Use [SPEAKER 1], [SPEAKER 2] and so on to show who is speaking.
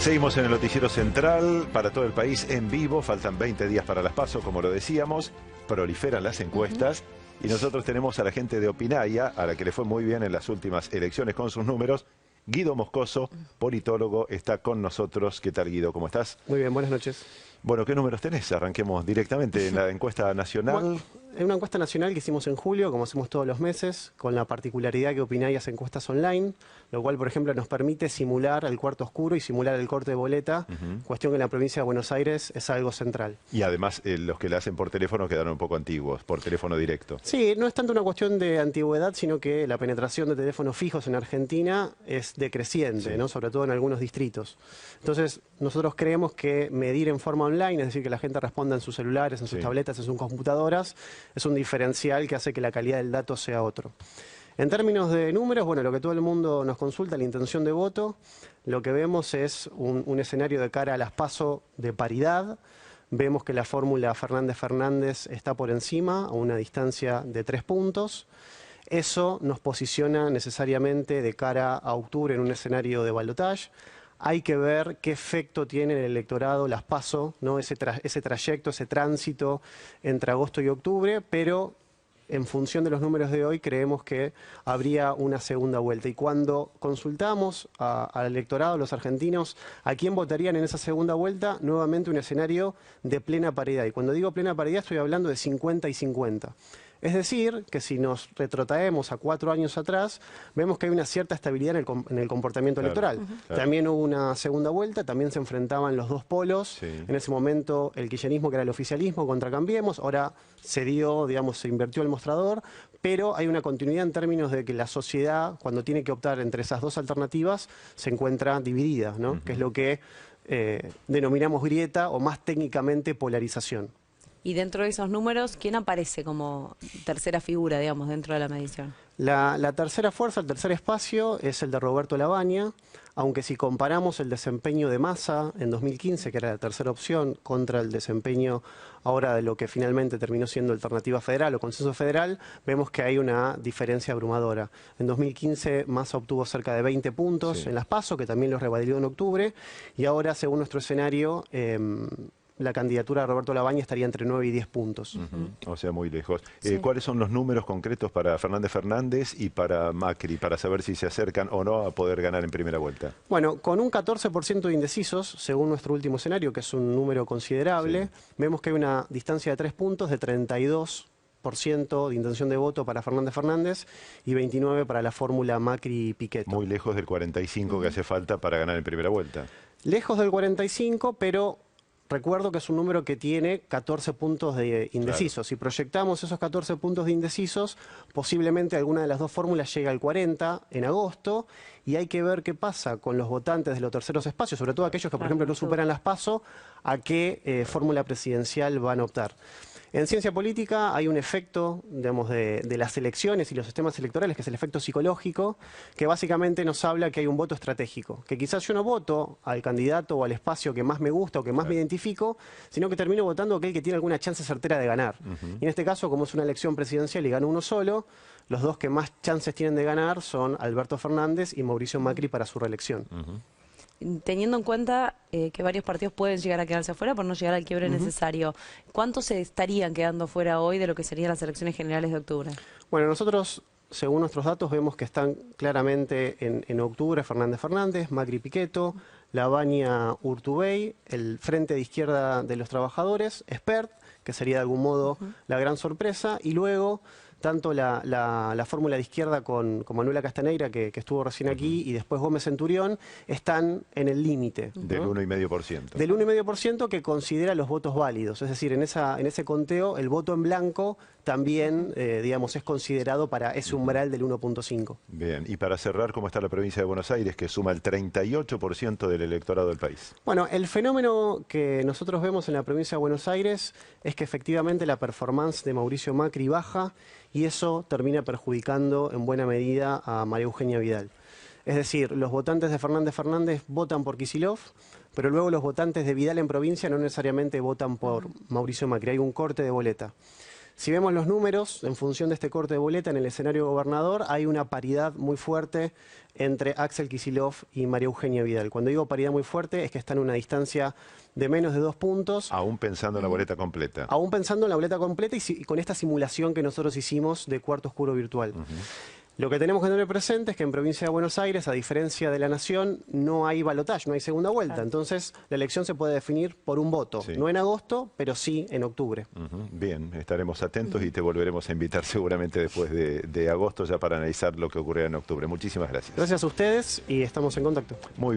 [SPEAKER 1] Seguimos en el noticiero central para todo el país en vivo. Faltan 20 días para las PASO, como lo decíamos. Proliferan las encuestas. Y nosotros tenemos a la gente de Opinaya, a la que le fue muy bien en las últimas elecciones con sus números. Guido Moscoso, politólogo, está con nosotros. ¿Qué tal, Guido? ¿Cómo estás?
[SPEAKER 2] Muy bien, buenas noches.
[SPEAKER 1] Bueno, ¿qué números tenés? Arranquemos directamente en la encuesta nacional.
[SPEAKER 2] Bueno, es una encuesta nacional que hicimos en julio, como hacemos todos los meses, con la particularidad que Opinaya hace encuestas online, lo cual, por ejemplo, nos permite simular el cuarto oscuro y simular el corte de boleta, cuestión que en la provincia de Buenos Aires es algo central.
[SPEAKER 1] Y además, los que la hacen por teléfono quedaron un poco antiguos, por teléfono directo.
[SPEAKER 2] Sí, no es tanto una cuestión de antigüedad, sino que la penetración de teléfonos fijos en Argentina es decreciente,
[SPEAKER 1] Sí.
[SPEAKER 2] ¿no? Sobre todo en algunos distritos. Entonces, nosotros creemos que medir en forma online, es decir, que la gente responda en sus celulares, en sus tabletas, en sus computadoras, es un diferencial que hace que la calidad del dato sea otro. En términos de números, bueno, lo que todo el mundo nos consulta, la intención de voto, lo que vemos es un escenario de cara a las PASO de paridad. Vemos que la fórmula Fernández-Fernández está por encima, a una distancia de 3 puntos. Eso nos posiciona necesariamente de cara a octubre en un escenario de balotaje. Hay que ver qué efecto tiene en el electorado las PASO, ¿no? Ese trayecto, ese tránsito entre agosto y octubre, pero en función de los números de hoy creemos que habría una segunda vuelta. Y cuando consultamos al electorado, los argentinos, a quién votarían en esa segunda vuelta, nuevamente un escenario de plena paridad. Y cuando digo plena paridad estoy hablando de 50 y 50. Es decir, que si nos retrotraemos a 4 años atrás, vemos que hay una cierta estabilidad en el comportamiento electoral. También hubo una segunda vuelta, también se enfrentaban los dos polos. En ese momento el kirchnerismo, que era el oficialismo, contra Cambiemos. Ahora se dio, digamos, se invirtió el mostrador, pero hay una continuidad en términos de que la sociedad, cuando tiene que optar entre esas dos alternativas, se encuentra dividida, ¿no? Que es lo que denominamos grieta o más técnicamente polarización.
[SPEAKER 3] Y dentro de esos números, ¿quién aparece como tercera figura, digamos, dentro de la medición?
[SPEAKER 2] La tercera fuerza, el tercer espacio, es el de Roberto Labaña, aunque si comparamos el desempeño de Massa en 2015, que era la tercera opción, contra el desempeño ahora de lo que finalmente terminó siendo Alternativa Federal o Consenso Federal, vemos que hay una diferencia abrumadora. En 2015 Massa obtuvo cerca de 20 puntos en las PASO, que también los revalidó en octubre, y ahora, según nuestro escenario, la candidatura de Roberto Labaña estaría entre 9 y 10 puntos.
[SPEAKER 1] O sea, muy lejos. ¿Cuáles son los números concretos para Fernández y para Macri, para saber si se acercan o no a poder ganar en primera vuelta?
[SPEAKER 2] Bueno, con un 14% de indecisos, según nuestro último escenario, que es un número considerable, vemos que hay una distancia de 3 puntos de 32% de intención de voto para Fernández y 29% para la fórmula Macri-Pichetto.
[SPEAKER 1] Muy lejos del 45% que hace falta para ganar en primera vuelta. Lejos
[SPEAKER 2] del 45%, pero recuerdo que es un número que tiene 14 puntos de indecisos. Si proyectamos esos 14 puntos de indecisos, posiblemente alguna de las dos fórmulas llegue al 40 en agosto, y hay que ver qué pasa con los votantes de los terceros espacios, sobre todo aquellos que, por ejemplo, no superan las PASO, a qué fórmula presidencial van a optar. En ciencia política hay un efecto, digamos, de las elecciones y los sistemas electorales, que es el efecto psicológico, que básicamente nos habla que hay un voto estratégico. Que quizás yo no voto al candidato o al espacio que más me gusta o que más me identifico, sino que termino votando a aquel que tiene alguna chance certera de ganar. Y en este caso, como es una elección presidencial y gana uno solo, los dos que más chances tienen de ganar son Alberto Fernández y Mauricio Macri para su reelección.
[SPEAKER 3] Teniendo en cuenta que varios partidos pueden llegar a quedarse afuera por no llegar al quiebre necesario, ¿cuántos se estarían quedando fuera hoy de lo que serían las elecciones generales de octubre?
[SPEAKER 2] Bueno, nosotros, según nuestros datos, vemos que están claramente en octubre Fernández, Macri-Pichetto, Labaña Urtubey, el Frente de Izquierda de los Trabajadores, Espert, que sería de algún modo la gran sorpresa, y luego tanto la fórmula de izquierda con Manuela Castaneira, que estuvo recién aquí, y después Gómez Centurión, están en el límite, ¿no?
[SPEAKER 1] Del 1,5%.
[SPEAKER 2] Del 1,5% que considera los votos válidos. Es decir, en ese conteo, el voto en blanco también, digamos, es considerado para ese umbral del 1,5%.
[SPEAKER 1] Bien, y para cerrar, ¿cómo está la provincia de Buenos Aires, que suma el 38% del electorado del país?
[SPEAKER 2] Bueno, el fenómeno que nosotros vemos en la provincia de Buenos Aires es que efectivamente la performance de Mauricio Macri baja, y eso termina perjudicando en buena medida a María Eugenia Vidal. Es decir, los votantes de Fernández votan por Kicillof, pero luego los votantes de Vidal en provincia no necesariamente votan por Mauricio Macri. Hay un corte de boleta. Si vemos los números, en función de este corte de boleta en el escenario gobernador, hay una paridad muy fuerte entre Axel Kicillof y María Eugenia Vidal. Cuando digo paridad muy fuerte, es que están a una distancia de menos de 2 puntos.
[SPEAKER 1] Aún pensando en la boleta completa.
[SPEAKER 2] Aún pensando en la boleta completa y con esta simulación que nosotros hicimos de cuarto oscuro virtual. Lo que tenemos que tener presente es que en Provincia de Buenos Aires, a diferencia de la Nación, no hay balotaje, no hay segunda vuelta. Entonces, la elección se puede definir por un voto.
[SPEAKER 1] Sí.
[SPEAKER 2] No en agosto, pero sí en octubre.
[SPEAKER 1] Bien, estaremos atentos y te volveremos a invitar seguramente después de agosto ya para analizar lo que ocurrirá en octubre. Muchísimas gracias.
[SPEAKER 2] Gracias a ustedes y estamos en contacto.
[SPEAKER 1] Muy